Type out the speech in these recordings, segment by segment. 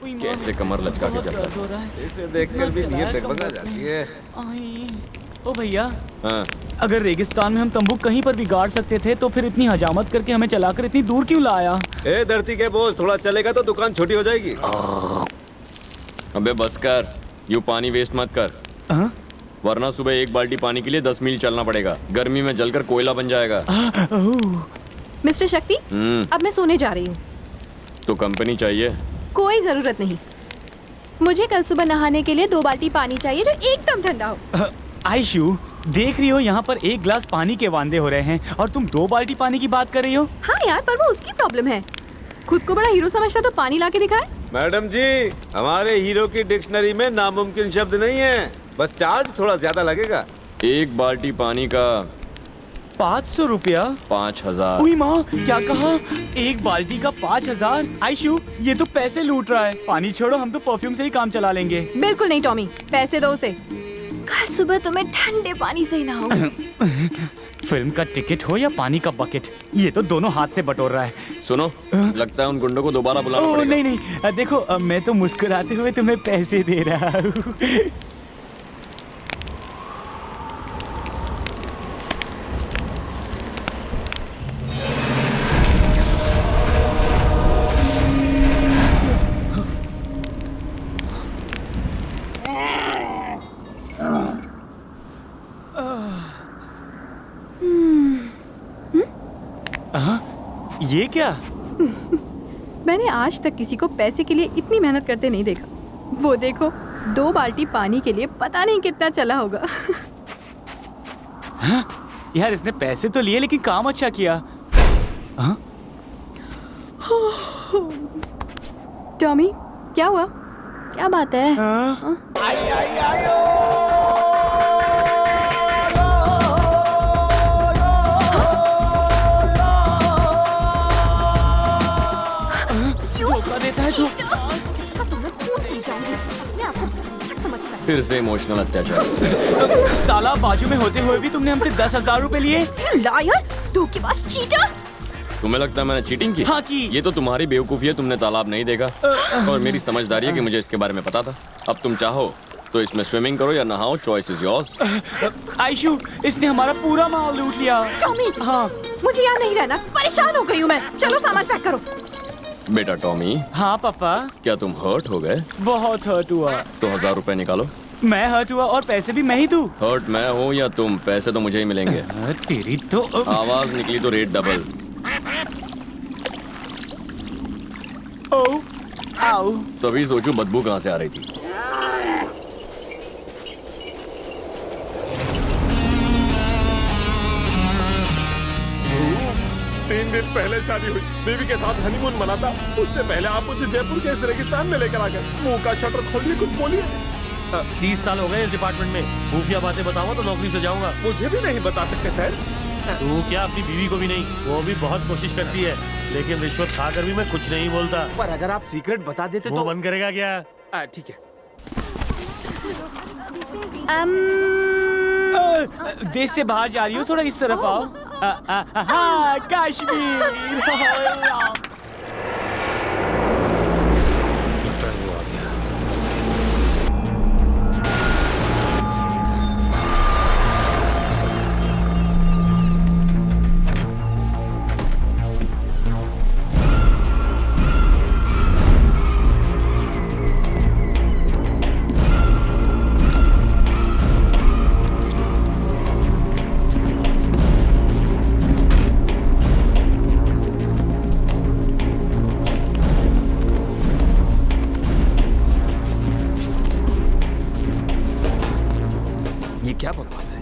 कैसे कमर लचका के चलता हो रहा है। इसे देखकर भी नीयत डगमगा जाती है। आई। ओ भैया, हाँ, अगर रेगिस्तान में हम तंबू कहीं पर भी गाड़ सकते थे तो फिर इतनी हजामत करके हमें चलाकर इतनी दूर क्यों लाया? ए धरती के बोझ, थोड़ा चलेगा तो दुकान छोटी हो जाएगी। अबे बस कर, यूं पानी वेस्ट मत कर, हाँ? वरना सुबह एक बाल्टी पानी के लिए 10 मील चलना पड़ेगा। गर्मी में जलकर कोयला बन जाएगा। मिस्टर शक्ति, अब मैं सोने जा रही हूँ। तो कंपनी चाहिए? कोई जरूरत नहीं। मुझे कल सुबह नहाने के लिए 2 बाल्टी पानी चाहिए जो एकदम ठंडा हो। आयशु, देख रही हो यहाँ पर 1 गिलास पानी के वांदे हो रहे हैं और तुम 2 बाल्टी पानी की बात कर रही हो? हाँ यार, पर वो उसकी प्रॉब्लम है। खुद को बड़ा हीरो समझता तो पानी लाके दिखाए। मैडम जी, हमारे हीरो की डिक्शनरी में नामुमकिन शब्द नहीं है, बस चार्ज थोड़ा ज्यादा लगेगा। एक बाल्टी पानी का 500 रुपया? 5000। उई माँ, क्या कहा? 1 बाल्टी का 5000? आयशु, ये तो पैसे लूट रहा है। पानी छोड़ो, हम तो परफ्यूम से ही काम चला लेंगे। बिल्कुल नहीं टॉमी, पैसे दो उसे। कल सुबह तुम्हें ठंडे पानी से ही नहाओ। फिल्म का टिकट हो या पानी का बकेट, ये तो दोनों हाथ से बटोर रहा है। सुनो, लगता है उन गुंडों को दोबारा बुलाना ओह पड़ेगा। नहीं नहीं, देखो मैं तो मुस्कुराते हुए तुम्हें पैसे दे रहा हूँ। ये क्या? मैंने आज तक किसी को पैसे के लिए इतनी मेहनत करते नहीं देखा। वो देखो, 2 बाल्टी पानी के लिए पता नहीं कितना चला होगा। हाँ? यार, इसने पैसे तो लिए लेकिन काम अच्छा किया। हाँ? टॉमी, क्या हुआ? क्या बात है? हाँ? धोखा देता है तो। इसका तो मैं खून पी जाऊंगी। अपने आप को क्या समझता है? फिर से इमोशनल अत्याचार। तालाब बाजू में होते हुए भी तुमने हमसे 10,000 रुपए लिए? लायर, धोखेबाज, चीटर। तुम्हें लगता है मैंने चीटिंग की? हाँ की। ये तो तुम्हारी बेवकूफी है, तुमने तालाब नहीं देखा। और मेरी समझदारी है कि मुझे इसके बारे में पता था। अब तुम चाहो तो इसमें स्विमिंग करो या नहाओ, चॉइस इज योर्स। आयशु, इसने हमारा पूरा माल लूट लिया। टॉमी, हाँ। मुझे यहाँ नहीं रहना, परेशान हो गई हूँ मैं। चलो सामान पैक करो। बेटा टॉमी, हाँ पापा। क्या तुम हर्ट हो गए? बहुत हर्ट हुआ। तो 1000 रुपए निकालो। मैं हर्ट हुआ और पैसे भी मैं ही दूं? हर्ट मैं हूँ या तुम, पैसे तो मुझे ही मिलेंगे। तेरी तो। आवाज निकली तो रेट डबल। ओ, आओ। तभी सोचूं बदबू कहाँ से आ रही थी। 3 दिन पहले शादी हुई, बीवी के साथ हनीमून मनाता। उससे पहले आप मुझे जयपुर के इस रेगिस्तान में लेकर आ गए। मुंह का शटर खोलिए, कुछ बोलिए। 30 साल हो गए इस डिपार्टमेंट में। खुफिया बातें बताऊंगा तो नौकरी से जाऊंगा। मुझे भी नहीं बता सकते सर। तू क्या, अपनी बीवी को भी नहीं। वो भी बहुत कोशिश करती है, लेकिन रिश्वत खाकर भी मैं कुछ नहीं बोलता। पर अगर आप सीक्रेट बता देते वो तो बंद करेगा क्या? ठीक है। देश से बाहर जा रही हो, थोड़ा इस तरफ आओ। हाँ, कश्मीर। क्या बकवास है?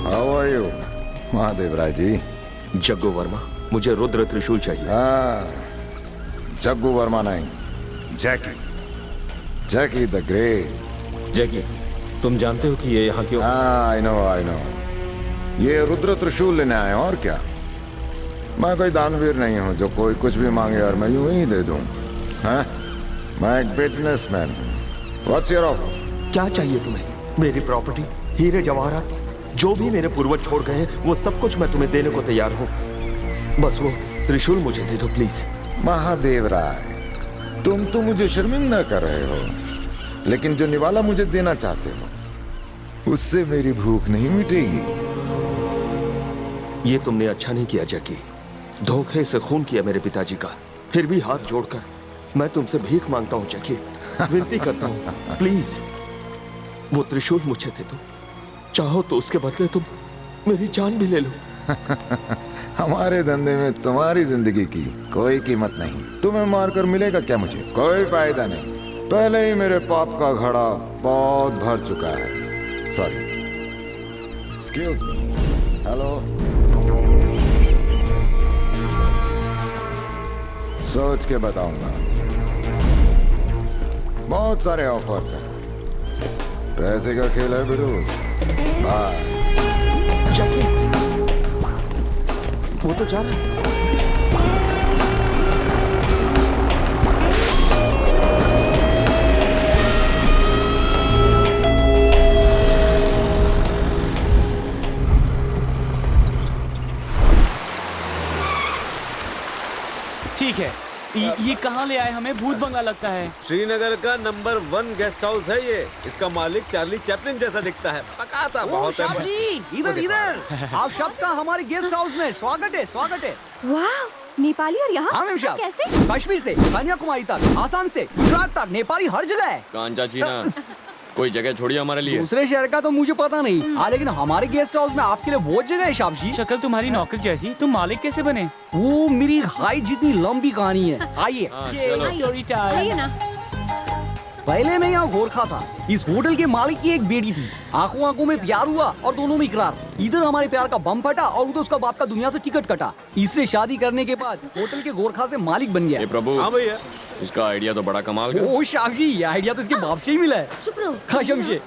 How are you, Mahadev Rai ji? Jaggu Verma, मुझे रुद्र त्रिशूल चाहिए। जग्गू वर्मा नहीं, जैकी, जैकी द ग्रेट। जैकी, तुम जानते हो कि ये यहाँ क्यों? I know. ये रुद्र त्रिशूल लेने आए, और क्या? मैं कोई दानवीर नहीं हूँ जो कोई कुछ भी मांगे और मैं यूं ही दे दूं। हाँ? मैं एक बिजनेसमैन हूँ। What's your offer? क्या चाहिए तुम्हें? मेरी प्रॉपर्टी, हीरे जवाहरात, जो भी मेरे पूर्वज छोड़ गए हैं वो सब कुछ मैं तुम्हें देने को तैयार हूँ। बस वो त्रिशूल मुझे दे दो प्लीज। महादेव राय, तुम तो मुझे शर्मिंदा कर रहे हो, लेकिन जो निवाला मुझे देना चाहते हो उससे मेरी भूख नहीं मिटेगी। ये तुमने अच्छा नहीं किया जैकी। धोखे से खून किया मेरे पिताजी का। फिर भी हाथ जोड़कर मैं तुमसे भीख मांगता हूँ जैकी, विनती करता हूँ प्लीज वो त्रिशूल मुझे दे दो। चाहो तो उसके बदले तुम मेरी जान भी ले लो। हमारे धंधे में तुम्हारी जिंदगी की कोई कीमत नहीं। तुम्हें मारकर मिलेगा क्या मुझे? कोई फायदा नहीं। पहले ही मेरे पाप का घड़ा बहुत भर चुका है। Sorry, excuse me. हेलो, सोच के बताऊंगा। बहुत सारे ऑफर्स हैं। पैसे का खेल है बिरू। बाय। वो तो जा रहा है। ठीक है, ये कहाँ ले आए हमें? भूत बंगला लगता है। श्रीनगर का नंबर 1 गेस्ट हाउस है ये। इसका मालिक चार्ली चैपलिन जैसा दिखता है। पका था बहुत है। इधर इधर आप सबका हमारे गेस्ट हाउस में स्वागत है, स्वागत है। वाह, नेपाली और यहाँ हाँ मैम साहब, कैसे? कश्मीर से कन्याकुमारी तक, आसाम से गुजरात तक, नेपाली हर जगह है। कांचा चीना, कोई जगह छोड़िए हमारे लिए। दूसरे शहर का तो मुझे पता नहीं, हाँ लेकिन हमारे गेस्ट हाउस में आपके लिए बहुत जगह है साहब जी। शक्ल तुम्हारी नौकर जैसी, तुम मालिक कैसे बने? वो मेरी हाइट जितनी लंबी कहानी है। आइए। हाँ, चलो। Story time. आइए ना। पहले मैं यहाँ गोरखा था। इस होटल के मालिक की एक बेटी थी। आंखों आंखों में प्यार हुआ और दोनों में इकरार। इधर हमारे प्यार का बम फटा और उधर उसका बाप का दुनिया से टिकट कटा। इससे शादी करने के बाद होटल के गोरखा से मालिक बन गया। हे प्रभु, हाँ भैया, इसका आइडिया तो बड़ा कमाल का। ओ शाह जी, ये आइडिया तो इसके बाप से ही मिला है। चुप रहो। कसम से।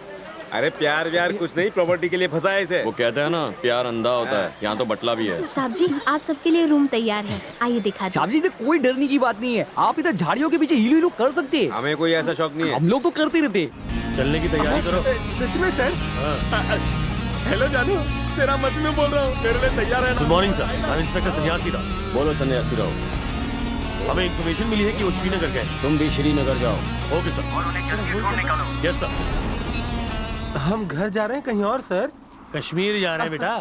अरे प्यार व्यार कुछ नहीं, प्रॉपर्टी के लिए फंसा है इसे। वो कहते हैं ना, प्यार अंधा होता है। यहाँ तो बटला भी है। साहब जी, आप सबके लिए रूम तैयार है, आइए दिखा दो। साहब जी, कोई डरने की बात नहीं है। आप इधर झाड़ियों के पीछे हिलू हिलू कर सकते हैं। हमें कोई ऐसा शौक नहीं है। हम लोग तो करते रहते। चलने की तैयारी करो। सच में सर? हेलो जानू, तेरा मजनू बोल रहा हूँ। मेरे लिए तैयार है गुड ना? मॉर्निंग सर, मैं इंस्पेक्टर सन्यासी राव। बोलो सन्यासी रहो। हमें इन्फॉर्मेशन मिली है कि वो श्रीनगर गए। तुम भी श्रीनगर जाओ। Okay sir. Yes sir. हम घर जा रहे हैं कहीं और सर। कश्मीर जा रहे हैं बेटा।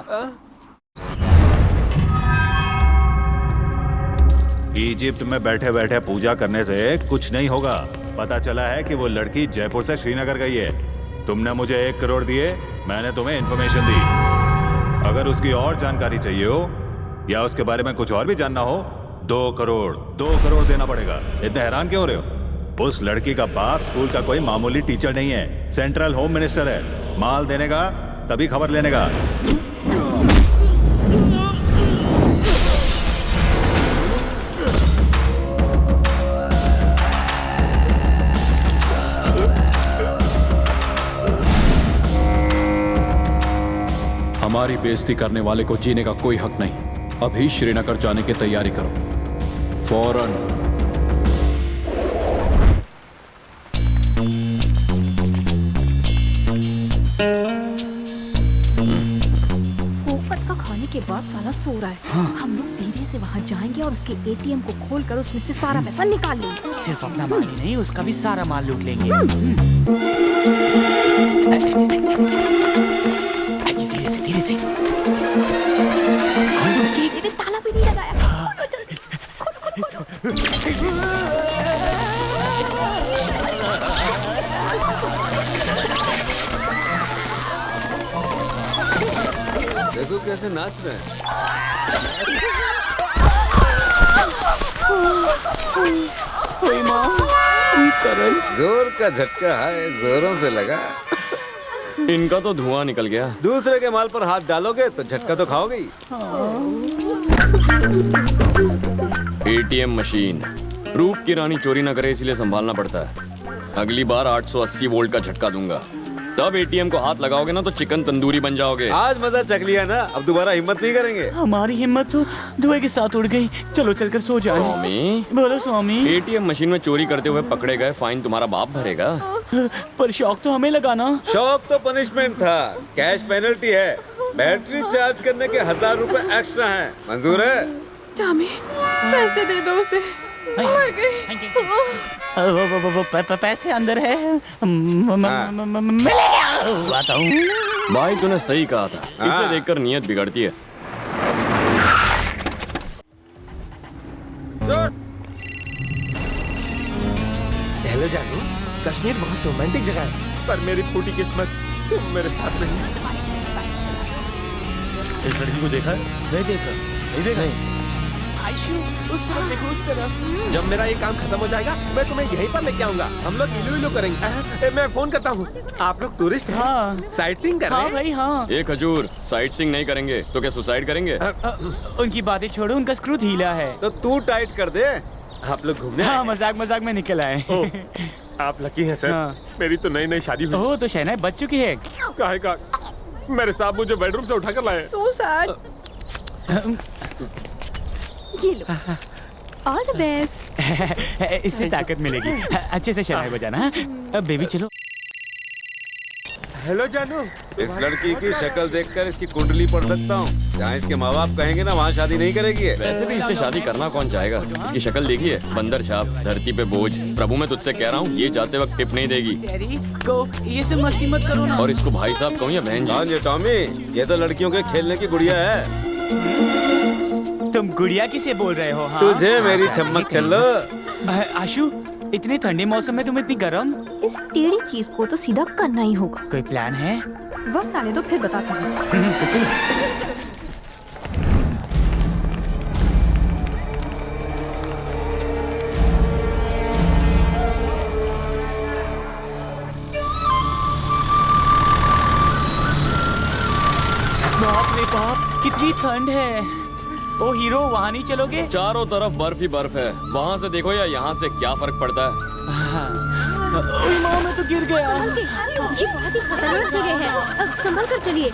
इजिप्ट में बैठे बैठे पूजा करने से कुछ नहीं होगा। पता चला है कि वो लड़की जयपुर से श्रीनगर गई है। तुमने मुझे 1 करोड़ दिए, मैंने तुम्हें इन्फॉर्मेशन दी। अगर उसकी और जानकारी चाहिए हो या उसके बारे में कुछ और भी जानना हो, 2 करोड़ देना पड़ेगा। इतने हैरान क्यों हो रहे हो? उस लड़की का बाप स्कूल का कोई मामूली टीचर नहीं है, सेंट्रल होम मिनिस्टर है। माल देने का तभी खबर लेने का। हमारी बेइज्जती करने वाले को जीने का कोई हक नहीं। अभी श्रीनगर जाने की तैयारी करो, फौरन। पोपट का खाने के बाद साला सो रहा है। हम लोग धीरे से वहाँ जाएंगे और उसके एटीएम को खोलकर उसमें से सारा पैसा निकाल लेंगे। सिर्फ अपना माल ही नहीं, उसका भी सारा माल लूट लेंगे। धीरे से। ये ताला भी नहीं लगाया। खोलो जल्दी, खोलो। देखो कैसे नाच रहे हैं। जोर का झटका है, जोरों से लगा। इनका तो धुआं निकल गया। दूसरे के माल पर हाथ डालोगे तो झटका तो खाओगे ही। एटीएम मशीन रूप की रानी चोरी न करे, इसलिए संभालना पड़ता है। अगली बार 880 वोल्ट का झटका दूंगा। तब एटीएम को हाथ लगाओगे ना तो चिकन तंदूरी बन जाओगे। आज मजा चख लिया ना, अब दोबारा हिम्मत नहीं करेंगे। हमारी हिम्मत तो धुएं के साथ उड़ गई। चलो चलकर सो जाए। स्वामी, बोलो स्वामी। एटीएम मशीन में चोरी करते हुए पकड़े गए, फाइन तुम्हारा बाप भरेगा। पर शौक तो हमें लगा ना। शौक तो पनिशमेंट था, कैश पेनल्टी है। बैटरी चार्ज करने के 1000 रुपए एक्स्ट्रा हैं। मंजूर है? टॉमी, पैसे दे दो उसे। मर गई। वो पैसे अंदर है। आता हूँ। भाई तूने सही कहा था, इसे देखकर नीयत बिगड़ती है। हेलो जानू, कश्मीर बहुत रोमांटिक जगह है, पर मेरी फूटी किस्मत तुम मेरे साथ नहीं। इस लड़की को देखा है? नहीं देखा। नहीं देखा? आयशु, उस तरफ देखो, उस तरफ। जब मेरा ये काम खत्म हो जाएगा मैं तुम्हें यहीं पर लेके आऊंगा। हम लोग इलू इलू करेंगे। मैं फोन करता हूँ। आप लोग टूरिस्ट हैं? हाँ। साइट सीइंग कर रहे हैं? हाँ भाई हाँ। एक खजूर, साइट सीइंग नहीं करेंगे तो क्या सुसाइड करेंगे? उनकी बातें छोड़ो, उनका स्क्रू ढीला है। तो तू टाइट कर दे। आप लोग घूमने हाँ, मजाक मजाक में निकल आए। आप लकी हैं सर। हाँ। मेरी तो नई नई शादी हुई। ओह, तो शहनाई बच चुकी है। काहे का? मेरे साहब मुझे बेडरूम से उठाकर लाए। So sad. ये लो, ऑल द बेस्ट। इससे ताकत मिलेगी। अच्छे से शहनाई बजाना। अब बेबी चलो। हेलो जानू। इस लड़की की शक्ल देखकर इसकी कुंडली पढ़ सकता हूँ। जहाँ इसके माँ बाप कहेंगे ना, वहाँ शादी नहीं करेगी। वैसे भी इससे शादी करना कौन चाहेगा? इसकी शक्ल देखिए, बंदर छाप, धरती पे बोझ। प्रभु मैं तुझसे कह रहा हूँ, ये जाते वक्त टिप नहीं देगी। को ये सब मस्ती मत करो ना। और इसको भाई साहब कहूँ या बहन हाँ जी? जी टॉमी, ये तो लड़कियों के खेलने की गुड़िया है। तुम गुड़िया किसे बोल रहे हो? हाँ? तुझे मेरी चम्मक चलो। आशु, इतने ठंडे मौसम में तुम इतनी गर्म? इस टेढ़ी चीज को तो सीधा करना ही होगा। कोई प्लान है? वक्त आने दो फिर बताता हूँ। तो चलो। बाप रे बाप, कितनी ठंड है। ओ हीरो, वहाँ नहीं चलोगे? चारों तरफ बर्फ ही बर्फ है। वहाँ से देखो या यहाँ से क्या फर्क पड़ता है? ओए माँ, मैं तो गिर गया। ये बहुत ही खतरनाक जगह है। अब संभल कर चलिए।